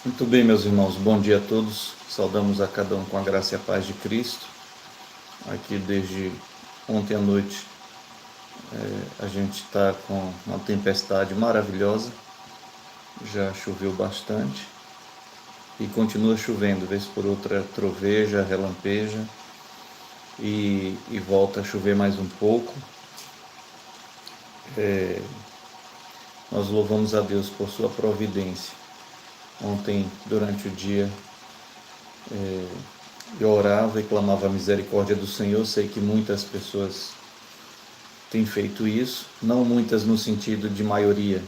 Muito bem, meus irmãos, bom dia a todos. Saudamos a cada um com a graça e a paz de Cristo. Aqui desde ontem à noite a gente está com uma tempestade maravilhosa, já choveu bastante e continua chovendo, vez por outra troveja, relampeja e volta a chover mais um pouco. Nós louvamos a Deus por sua providência. Ontem, durante o dia, eu orava e clamava a misericórdia do Senhor. Sei que muitas pessoas têm feito isso, não muitas no sentido de maioria,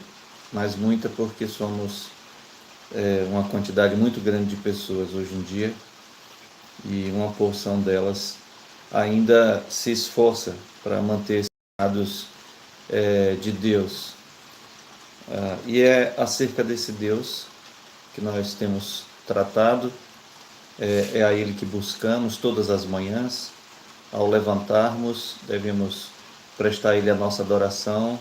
mas muita porque somos uma quantidade muito grande de pessoas hoje em dia e uma porção delas ainda se esforça para manter esses dados de Deus. E é acerca desse Deus que nós temos tratado, é a Ele que buscamos todas as manhãs. Ao levantarmos, devemos prestar a Ele a nossa adoração,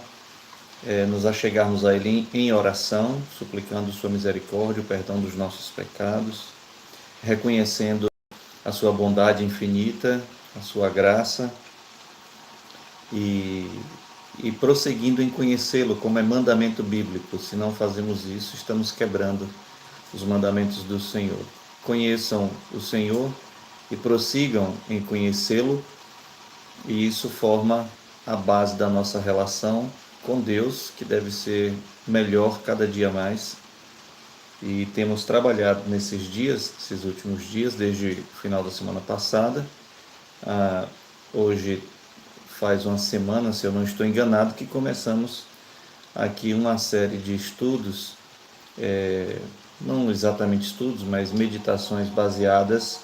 nos achegarmos a Ele em oração, suplicando sua misericórdia, o perdão dos nossos pecados, reconhecendo a sua bondade infinita, a sua graça e, e prosseguindo em conhecê-lo, como é mandamento bíblico. Se não fazemos isso, estamos quebrando os mandamentos do Senhor. Conheçam o Senhor e prossigam em conhecê-lo, e isso forma a base da nossa relação com Deus, que deve ser melhor cada dia mais. E temos trabalhado nesses dias, esses últimos dias, desde o final da semana passada. Hoje faz uma semana, se eu não estou enganado, que começamos aqui uma série de estudos, não exatamente estudos, mas meditações baseadas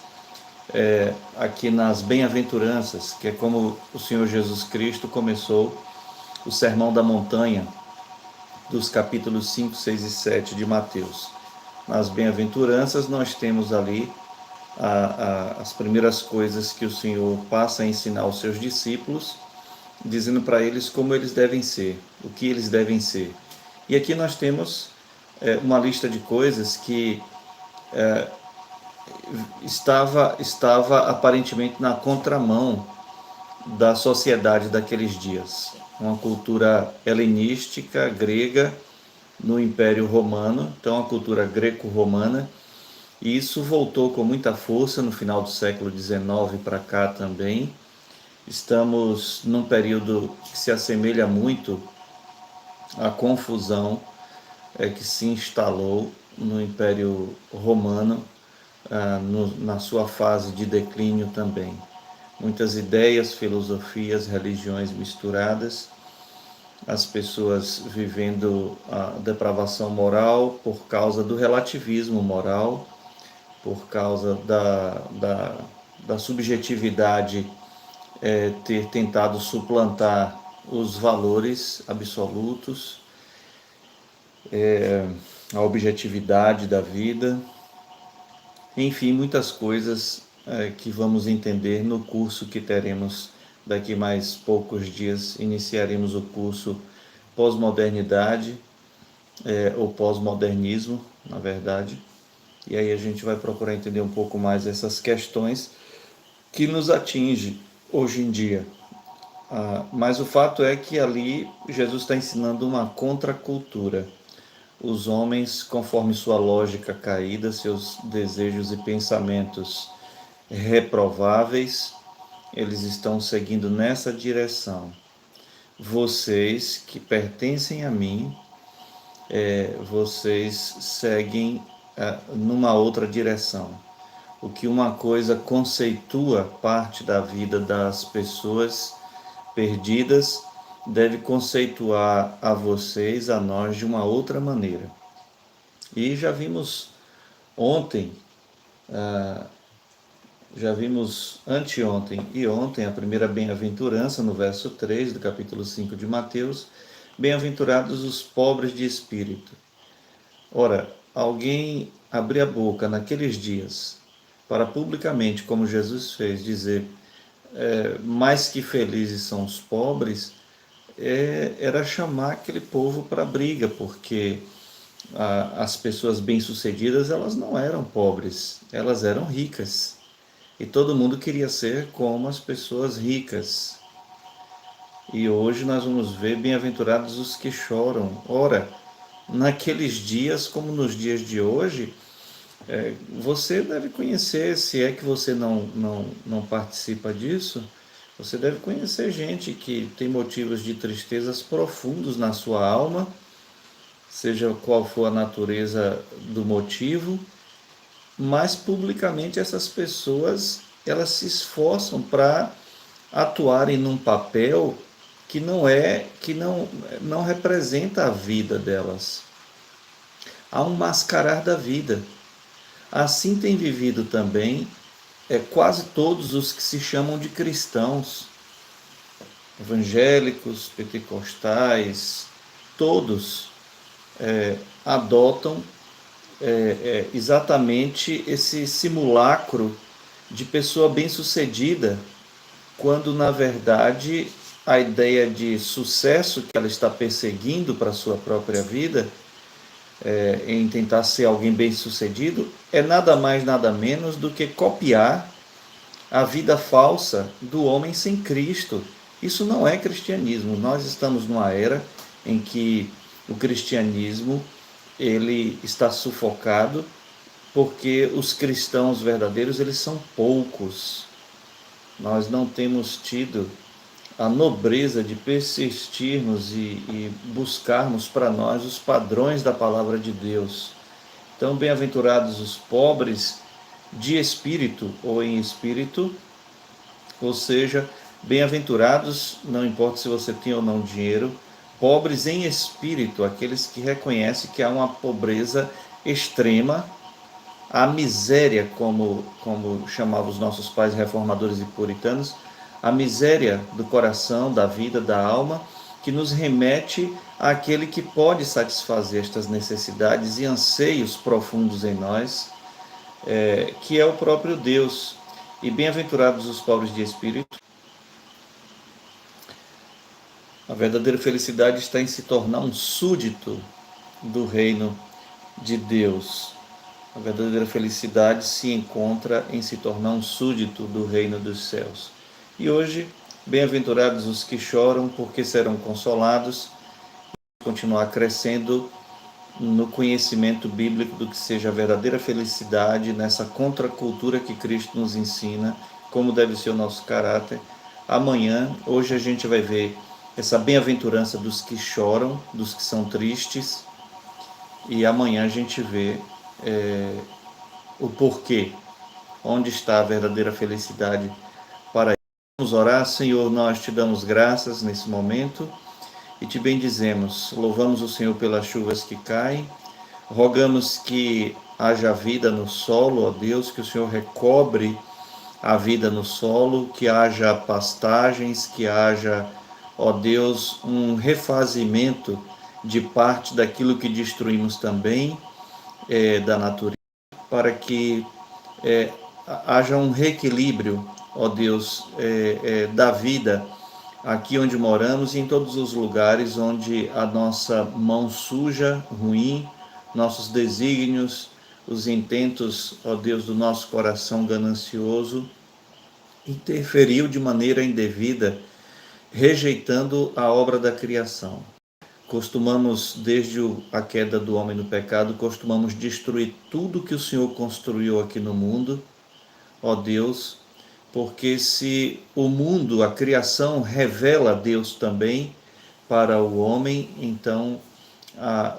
aqui nas bem-aventuranças, que é como o Senhor Jesus Cristo começou o Sermão da Montanha, dos capítulos 5, 6 e 7 de Mateus. Nas bem-aventuranças nós temos ali as primeiras coisas que o Senhor passa a ensinar aos seus discípulos, dizendo para eles como eles devem ser, o que eles devem ser. E aqui nós temos uma lista de coisas que estava aparentemente na contramão da sociedade daqueles dias. Uma cultura helenística, grega, no Império Romano, então a cultura greco-romana, e isso voltou com muita força no final do século XIX para cá também. Estamos num período que se assemelha muito à confusão que se instalou no Império Romano, na sua fase de declínio também. Muitas ideias, filosofias, religiões misturadas, as pessoas vivendo a depravação moral por causa do relativismo moral, por causa da subjetividade ter tentado suplantar os valores absolutos, a objetividade da vida, enfim, muitas coisas que vamos entender no curso que teremos daqui mais poucos dias. Iniciaremos o curso Pós-Modernidade, ou Pós-Modernismo, na verdade, e aí a gente vai procurar entender um pouco mais essas questões que nos atingem hoje em dia. Mas o fato é que ali Jesus está ensinando uma contracultura. Os homens, conforme sua lógica caída, seus desejos e pensamentos reprováveis, eles estão seguindo nessa direção. Vocês que pertencem a mim, vocês seguem numa outra direção. O que uma coisa conceitua parte da vida das pessoas perdidas, deve conceituar a vocês, a nós, de uma outra maneira. E já vimos anteontem e ontem a primeira bem-aventurança no verso 3 do capítulo 5 de Mateus: bem-aventurados os pobres de espírito. Ora, alguém abrir a boca naqueles dias para publicamente, como Jesus fez, dizer mais que felizes são os pobres, era chamar aquele povo para briga, porque As pessoas bem-sucedidas, elas não eram pobres, elas eram ricas. E todo mundo queria ser como as pessoas ricas. E hoje nós vamos ver bem-aventurados os que choram. Ora, naqueles dias, como nos dias de hoje, você deve conhecer, se é que você não participa disso, você deve conhecer gente que tem motivos de tristezas profundos na sua alma, seja qual for a natureza do motivo, mas publicamente essas pessoas elas se esforçam para atuarem num papel que não representa a vida delas. Há um mascarar da vida. Assim tem vivido também quase todos os que se chamam de cristãos, evangélicos, pentecostais, todos adotam exatamente esse simulacro de pessoa bem-sucedida, quando na verdade a ideia de sucesso que ela está perseguindo para a sua própria vida, em tentar ser alguém bem-sucedido, é nada mais, nada menos do que copiar a vida falsa do homem sem Cristo. Isso não é cristianismo. Nós estamos numa era em que o cristianismo ele está sufocado porque os cristãos verdadeiros eles são poucos. Nós não temos tido a nobreza de persistirmos e buscarmos para nós os padrões da palavra de Deus. Então, bem-aventurados os pobres de espírito ou em espírito, ou seja, bem-aventurados, não importa se você tem ou não dinheiro, pobres em espírito, aqueles que reconhecem que há uma pobreza extrema, a miséria, como chamavam os nossos pais reformadores e puritanos, a miséria do coração, da vida, da alma, que nos remete àquele que pode satisfazer estas necessidades e anseios profundos em nós, que é o próprio Deus. E bem-aventurados os pobres de espírito. A verdadeira felicidade está em se tornar um súdito do reino de Deus. A verdadeira felicidade se encontra em se tornar um súdito do reino dos céus. E hoje, bem-aventurados os que choram, porque serão consolados, e continuar crescendo no conhecimento bíblico do que seja a verdadeira felicidade, nessa contracultura que Cristo nos ensina, como deve ser o nosso caráter. Amanhã, hoje a gente vai ver essa bem-aventurança dos que choram, dos que são tristes, e amanhã a gente vê o porquê, onde está a verdadeira felicidade para ele. Vamos orar. Senhor, nós te damos graças nesse momento e te bendizemos. Louvamos o Senhor pelas chuvas que caem, rogamos que haja vida no solo, ó Deus, que o Senhor recobre a vida no solo, que haja pastagens, que haja, ó Deus, um refazimento de parte daquilo que destruímos também, da natureza, para que haja um reequilíbrio, ó Deus, da vida aqui onde moramos e em todos os lugares onde a nossa mão suja, ruim, nossos desígnios, os intentos, ó Deus, do nosso coração ganancioso, interferiu de maneira indevida, rejeitando a obra da criação. Costumamos, desde a queda do homem no pecado, costumamos destruir tudo que o Senhor construiu aqui no mundo, ó Deus, porque se o mundo, a criação, revela Deus também para o homem, então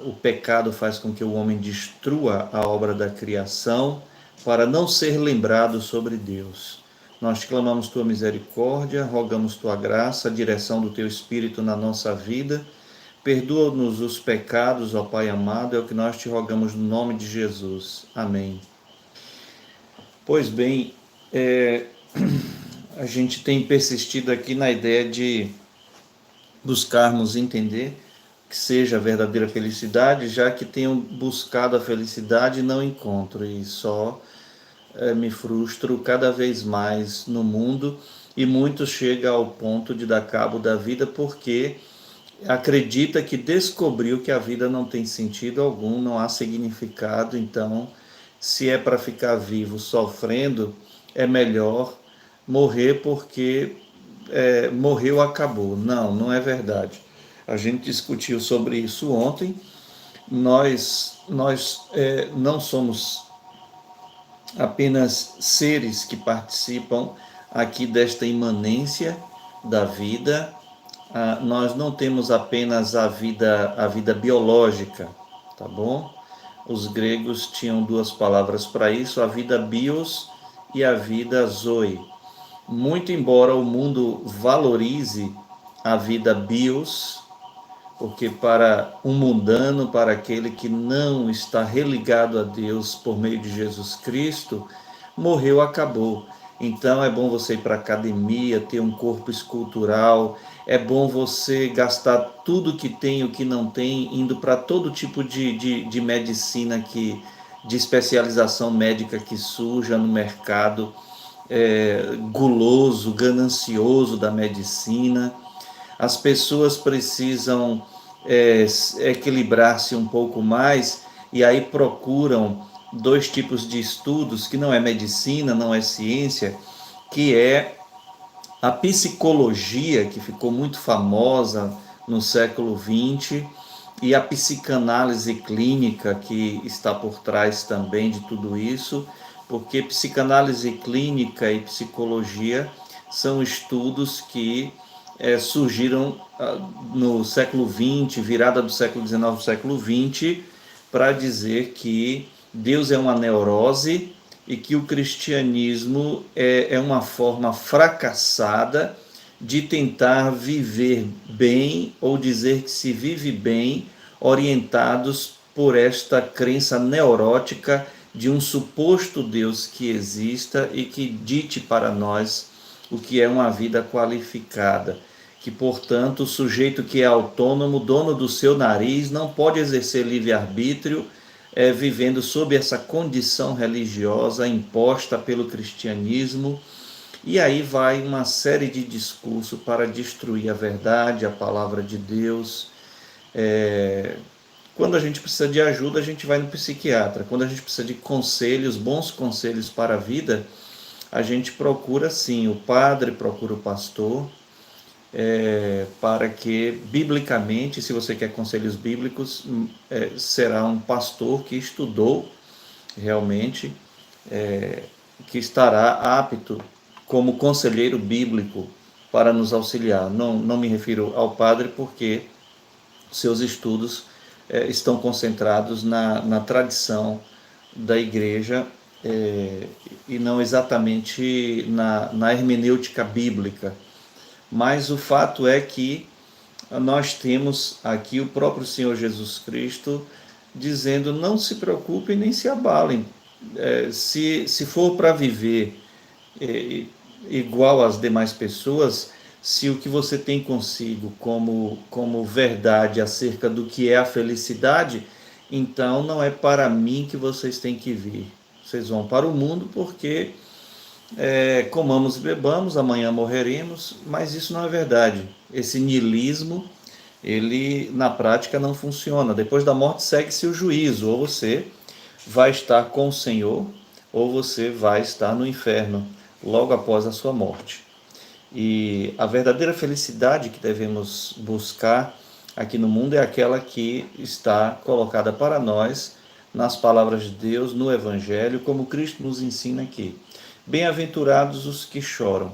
o pecado faz com que o homem destrua a obra da criação para não ser lembrado sobre Deus. Nós clamamos tua misericórdia, rogamos tua graça, a direção do teu Espírito na nossa vida. Perdoa-nos os pecados, ó Pai amado, é o que nós te rogamos no nome de Jesus. Amém. Pois bem, a gente tem persistido aqui na ideia de buscarmos entender que seja a verdadeira felicidade, já que tenho buscado a felicidade e não encontro, e só me frustro cada vez mais no mundo, e muitos chegam ao ponto de dar cabo da vida porque acredita que descobriu que a vida não tem sentido algum, não há significado, então, se é para ficar vivo sofrendo, é melhor morrer porque morreu, acabou. Não, não é verdade. A gente discutiu sobre isso ontem. Nós não somos apenas seres que participam aqui desta imanência da vida. Nós não temos apenas a vida biológica, tá bom? Os gregos tinham duas palavras para isso, a vida bios e a vida zoe. Muito embora o mundo valorize a vida bios, porque para um mundano, para aquele que não está religado a Deus por meio de Jesus Cristo, morreu, acabou. Então é bom você ir para a academia, ter um corpo escultural, é bom você gastar tudo que tem e o que não tem, indo para todo tipo de medicina, de especialização médica que surja no mercado, guloso, ganancioso da medicina. As pessoas precisam equilibrar-se um pouco mais e aí procuram dois tipos de estudos, que não é medicina, não é ciência, que é a psicologia, que ficou muito famosa no século XX, e a psicanálise clínica, que está por trás também de tudo isso, porque psicanálise clínica e psicologia são estudos que surgiram no século XX, virada do século XIX, século XX, para dizer que Deus é uma neurose e que o cristianismo é uma forma fracassada de tentar viver bem ou dizer que se vive bem, orientados por esta crença neurótica de um suposto Deus que exista e que dite para nós o que é uma vida qualificada. Que, portanto, o sujeito que é autônomo, dono do seu nariz, não pode exercer livre-arbítrio, vivendo sob essa condição religiosa imposta pelo cristianismo. E aí vai uma série de discursos para destruir a verdade, a palavra de Deus. Quando a gente precisa de ajuda, a gente vai no psiquiatra. Quando a gente precisa de conselhos, bons conselhos para a vida, a gente procura sim o padre, procura o pastor, para que, biblicamente, se você quer conselhos bíblicos, será um pastor que estudou realmente, que estará apto como conselheiro bíblico para nos auxiliar. Não me refiro ao padre, porque seus estudos estão concentrados na tradição da igreja, e não exatamente na hermenêutica bíblica. Mas o fato é que nós temos aqui o próprio Senhor Jesus Cristo dizendo: não se preocupem nem se abalem. Se for para viver igual às demais pessoas, se o que você tem consigo como verdade acerca do que é a felicidade, então não é para mim que vocês têm que vir. Vocês vão para o mundo porque comamos e bebamos, amanhã morreremos, mas isso não é verdade. Esse niilismo, ele na prática não funciona. Depois da morte segue-se o juízo, ou você vai estar com o Senhor, ou você vai estar no inferno, logo após a sua morte. E a verdadeira felicidade que devemos buscar aqui no mundo é aquela que está colocada para nós nas palavras de Deus, no Evangelho, como Cristo nos ensina aqui. Bem-aventurados os que choram.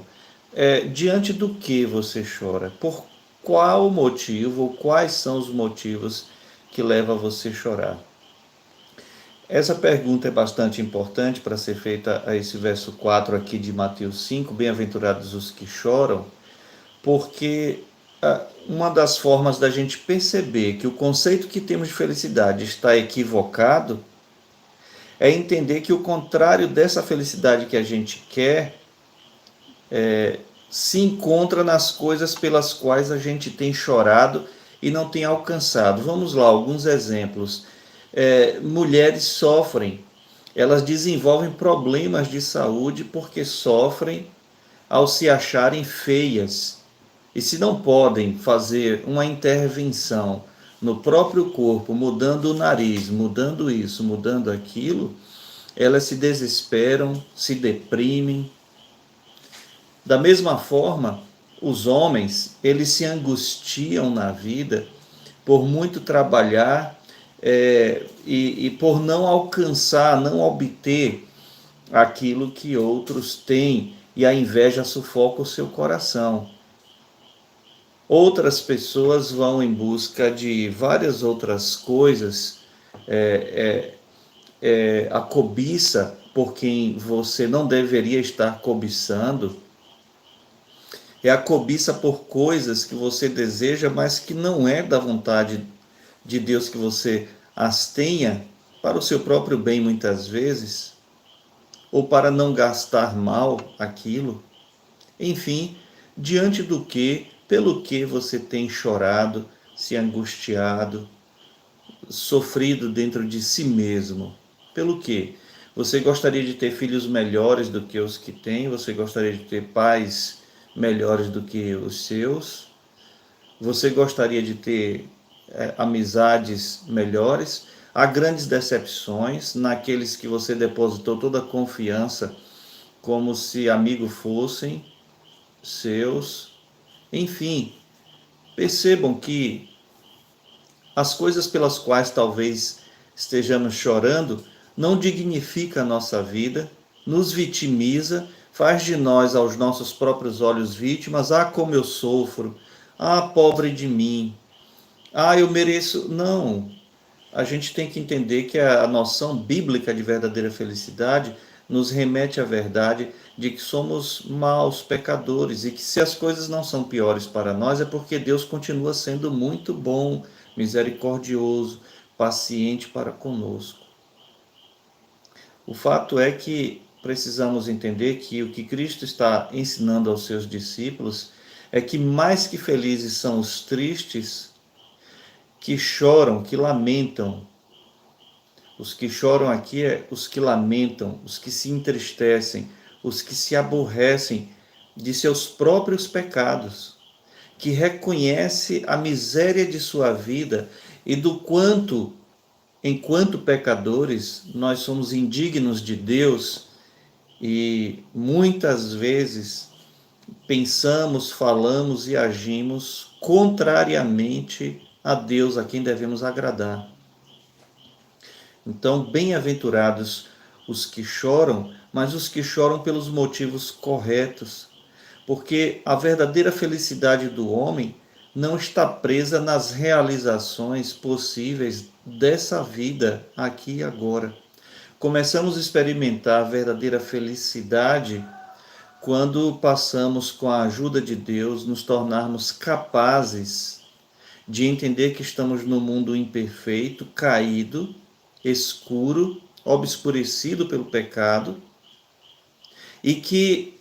Diante do que você chora? Por qual motivo, ou quais são os motivos que levam a você a chorar? Essa pergunta é bastante importante para ser feita a esse verso 4 aqui de Mateus 5, bem-aventurados os que choram, porque uma das formas da gente perceber que o conceito que temos de felicidade está equivocado é entender que o contrário dessa felicidade que a gente quer se encontra nas coisas pelas quais a gente tem chorado e não tem alcançado. Vamos lá, alguns exemplos. Mulheres sofrem, elas desenvolvem problemas de saúde porque sofrem ao se acharem feias. E se não podem fazer uma intervenção no próprio corpo, mudando o nariz, mudando isso, mudando aquilo, elas se desesperam, se deprimem. Da mesma forma, os homens, eles se angustiam na vida por muito trabalhar e por não alcançar, não obter aquilo que outros têm, e a inveja sufoca o seu coração. Outras pessoas vão em busca de várias outras coisas, a cobiça por quem você não deveria estar cobiçando, é a cobiça por coisas que você deseja, mas que não é da vontade de Deus que você as tenha, para o seu próprio bem muitas vezes, ou para não gastar mal aquilo. Enfim, diante do que, pelo que você tem chorado, se angustiado, sofrido dentro de si mesmo. Pelo que? Você gostaria de ter filhos melhores do que os que tem? Você gostaria de ter pais melhores do que os seus? Você gostaria de ter amizades melhores? Há grandes decepções naqueles que você depositou toda a confiança, como se amigos fossem seus. Enfim, percebam que as coisas pelas quais talvez estejamos chorando não dignifica a nossa vida, nos vitimiza, faz de nós, aos nossos próprios olhos, vítimas. Ah, como eu sofro! Ah, pobre de mim! Ah, eu mereço. Não. A gente tem que entender que a noção bíblica de verdadeira felicidade nos remete à verdade de que somos maus, pecadores, e que se as coisas não são piores para nós é porque Deus continua sendo muito bom, misericordioso, paciente para conosco. O fato é que precisamos entender que o que Cristo está ensinando aos seus discípulos é que mais que felizes são os tristes, que choram, que lamentam. Os que choram aqui é os que lamentam, os que se entristecem, os que se aborrecem de seus próprios pecados, que reconhece a miséria de sua vida e do quanto, enquanto pecadores, nós somos indignos de Deus e muitas vezes pensamos, falamos e agimos contrariamente a Deus, a quem devemos agradar. Então, bem-aventurados os que choram, mas os que choram pelos motivos corretos, porque a verdadeira felicidade do homem não está presa nas realizações possíveis dessa vida aqui e agora. Começamos a experimentar a verdadeira felicidade quando passamos, com a ajuda de Deus, nos tornarmos capazes de entender que estamos num mundo imperfeito, caído, escuro, obscurecido pelo pecado, e que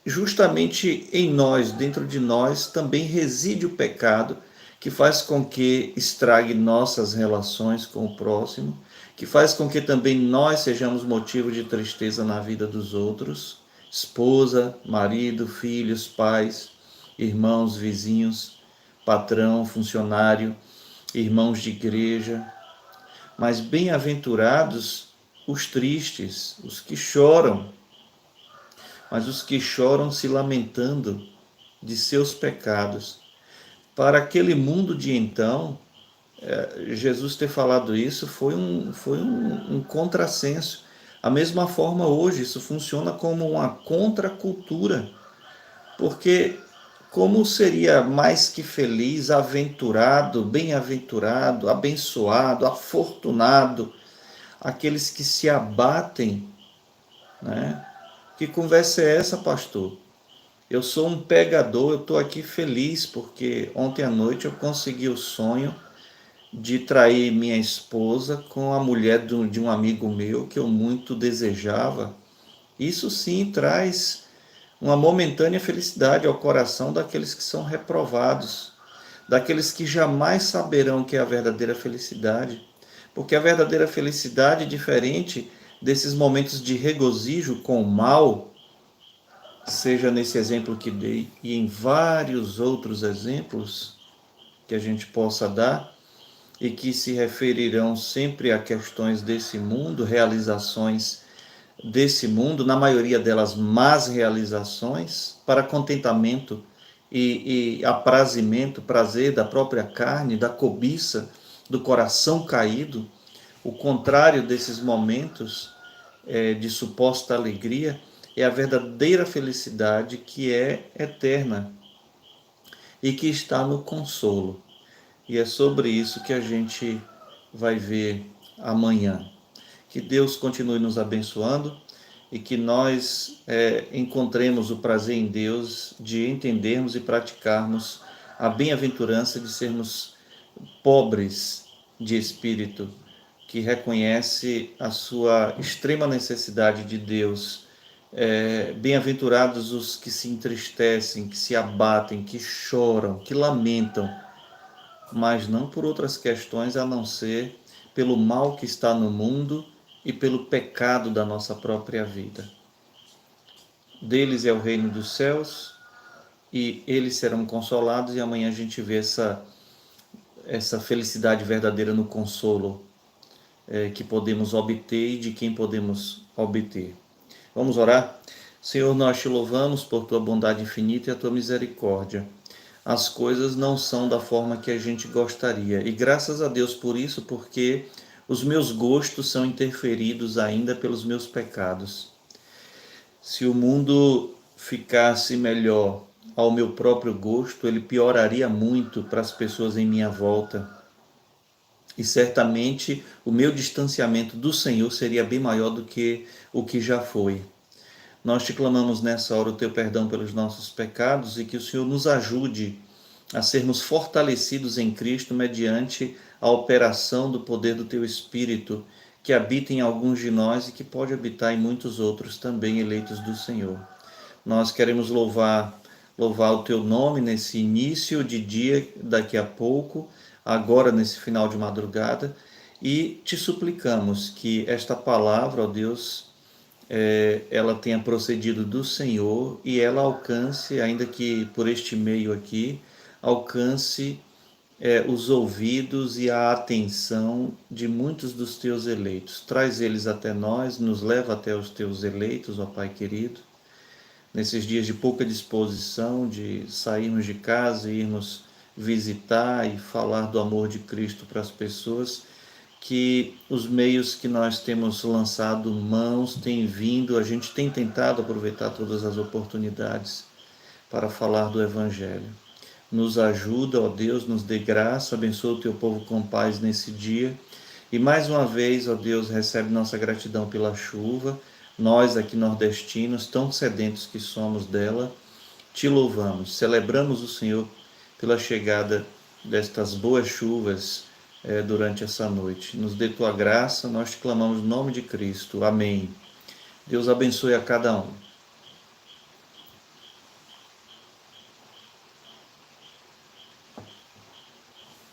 justamente em nós, dentro de nós, também reside o pecado, que faz com que estrague nossas relações com o próximo, que faz com que também nós sejamos motivo de tristeza na vida dos outros, esposa, marido, filhos, pais, irmãos, vizinhos, patrão, funcionário, irmãos de igreja. Mas bem-aventurados os tristes, os que choram, mas os que choram se lamentando de seus pecados. Para aquele mundo de então, Jesus ter falado isso foi um contrassenso. A mesma forma hoje, isso funciona como uma contracultura, porque como seria mais que feliz, aventurado, bem-aventurado, abençoado, afortunado, aqueles que se abatem, né? Que conversa é essa, pastor? Eu sou um pegador, eu estou aqui feliz porque ontem à noite eu consegui o sonho de trair minha esposa com a mulher de um amigo meu que eu muito desejava. Isso sim traz uma momentânea felicidade ao coração daqueles que são reprovados, daqueles que jamais saberão o que é a verdadeira felicidade, porque a verdadeira felicidade, diferente desses momentos de regozijo com o mal, seja nesse exemplo que dei e em vários outros exemplos que a gente possa dar e que se referirão sempre a questões desse mundo, realizações desse mundo, na maioria delas más realizações, para contentamento e aprazimento, prazer da própria carne, da cobiça, do coração caído. O contrário desses momentos de suposta alegria é a verdadeira felicidade, que é eterna e que está no consolo. E é sobre isso que a gente vai ver amanhã. Que Deus continue nos abençoando e que nós encontremos o prazer em Deus de entendermos e praticarmos a bem-aventurança de sermos pobres de espírito, que reconhece a sua extrema necessidade de Deus. Bem-aventurados os que se entristecem, que se abatem, que choram, que lamentam, mas não por outras questões a não ser pelo mal que está no mundo e pelo pecado da nossa própria vida. Deles é o reino dos céus e eles serão consolados, e amanhã a gente vê essa felicidade verdadeira no consolo que podemos obter e de quem podemos obter. Vamos orar? Senhor, nós te louvamos por tua bondade infinita e a tua misericórdia. As coisas não são da forma que a gente gostaria, e graças a Deus por isso, porque os meus gostos são interferidos ainda pelos meus pecados. Se o mundo ficasse melhor ao meu próprio gosto, ele pioraria muito para as pessoas em minha volta. E certamente o meu distanciamento do Senhor seria bem maior do que o que já foi. Nós te clamamos nessa hora o teu perdão pelos nossos pecados e que o Senhor nos ajude a sermos fortalecidos em Cristo mediante a operação do poder do teu Espírito, que habita em alguns de nós e que pode habitar em muitos outros também eleitos do Senhor. Nós queremos louvar o teu nome nesse início de dia, daqui a pouco, agora nesse final de madrugada, e te suplicamos que esta palavra, ó Deus, ela tenha procedido do Senhor e ela alcance, ainda que por este meio aqui, alcance os ouvidos e a atenção de muitos dos teus eleitos. Traz eles até nós, nos leva até os teus eleitos, ó Pai querido, nesses dias de pouca disposição, de sairmos de casa e irmos visitar e falar do amor de Cristo para as pessoas, que os meios que nós temos lançado mãos têm vindo, a gente tem tentado aproveitar todas as oportunidades para falar do Evangelho. Nos ajuda, ó Deus, nos dê graça, abençoa o teu povo com paz nesse dia. E mais uma vez, ó Deus, recebe nossa gratidão pela chuva. Nós aqui nordestinos, tão sedentos que somos dela, te louvamos, celebramos o Senhor pela chegada destas boas chuvas durante essa noite. Nos dê tua graça, nós te clamamos no nome de Cristo. Amém. Deus abençoe a cada um.